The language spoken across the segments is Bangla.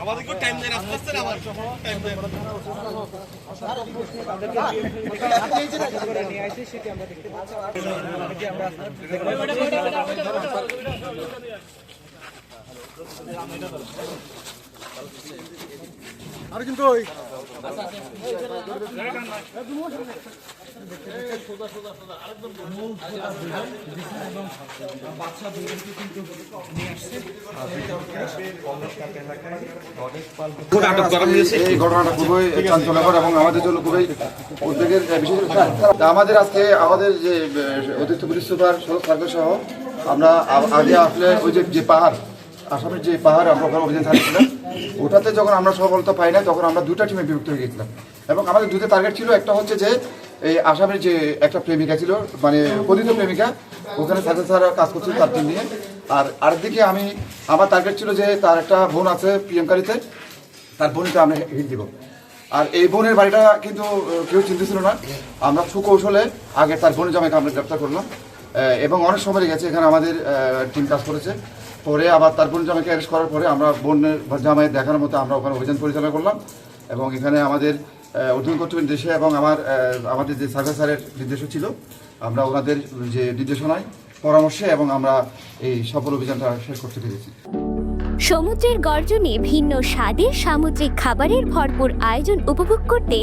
আমাদেরকে টাইম দেন, আস্তে আস্তে আমার টাইম দেন। আর কিন্তু ওই এই ঘটনাটা খুবই চাঞ্চল্যকর এবং আমাদের জন্য খুবই উদ্বেগের বিষয়। আমাদের আজকে আমাদের যে অতিরিক্ত পুলিশ সুপার সার্কেল সহ আমরা আগে আসলে ওই যে পাহাড়, আসামের যে পাহাড় আমরা ওখানে অভিযান চালিয়েছিলাম, ওটাতে যখন আমরা সফলতা পাই না তখন আমরা দুটা টিমে বিভক্ত হয়ে গেছিলাম এবং আমাদের দুটো টার্গেট ছিল। একটা হচ্ছে যে এই আসামের যে একটা প্রেমিকা ছিল, মানে কথিত প্রেমিকা, ওখানে সার্কেল স্যার কাজ করছিল তার টিম নিয়ে। আর আরেকদিকে আমার টার্গেট ছিল যে তার একটা বোন আছে পিএমকারিতে, তার বোনকে আমরা হিট দিব। আর এই বোনের বাড়িটা কিন্তু কেউ চিন্তা ছিল না। আমরা সুকৌশলে আগে তার বোনের জামাইকে আমরা গ্রেপ্তার করলাম এবং অনেক সময় গেছে এখানে আমাদের টিম কাজ করেছে। পরে আবার তার বোন জামাইকে অ্যারেস্ট করার পরে আমরা বোনের জামাই দেখানোর মতো আমরা ওখানে অভিযান পরিচালনা করলাম এবং এখানে আমাদের অর্জুন কর্তৃপক্ষের নির্দেশে এবং আমাদের যে সার্ভে স্যারের নির্দেশও ছিল, আমরা ওনাদের যে নির্দেশনায় পরামর্শে এবং আমরা এই সফল অভিযানটা শেষ করতে পেরেছি। সমুদ্রের গর্জনে ভিন্ন স্বাদের সামুদ্রিক খাবারের ভরপুর আয়োজন উপভোগ করতে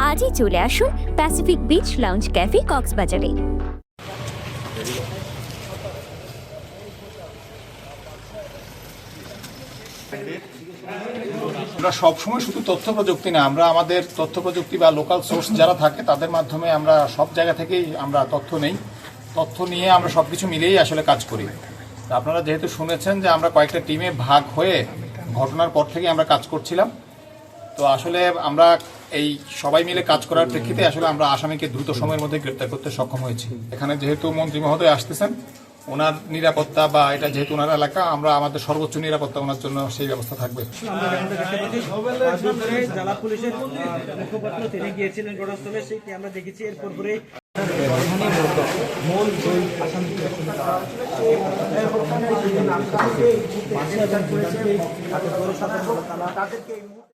আজই চলে আসুন প্যাসিফিক বিচ লাউঞ্জ ক্যাফে কক্সবাজারে। আমরা সবসময় শুধু তথ্য প্রযুক্তি না, আমরা আমাদের তথ্য প্রযুক্তি বা লোকাল সোর্স যারা থাকে তাদের মাধ্যমে আমরা সব জায়গা থেকেই আমরা তথ্য নেই। তথ্য নিয়ে আমরা সব কিছু মিলেই আসলে কাজ করি। আপনারা যেহেতু শুনেছেন যে আমরা কয়েকটা টিমে ভাগ হয়ে ঘটনার পর থেকে আমরা কাজ করছিলাম, তো আসলে আমরা এই সবাই মিলে কাজ করার প্রেক্ষিতে আসলে আমরা আসামিকে দ্রুত সময়ের মধ্যে গ্রেপ্তার করতে সক্ষম হয়েছি। এখানে যেহেতু মন্ত্রী মহোদয় আসতেছেন, ওনার নিরাপত্তা বা এটা যেহেতু ওনার এলাকা, আমরা আমাদের সর্বোচ্চ নিরাপত্তা ওনার জন্য সেই ব্যবস্থা থাকবে। জেলা পুলিশের মুখপাত্র তিনি গিয়েছিলেন ঘটনাস্থলে, সেই আমরা দেখেছি। এরপর পরে মূল দুই আসামি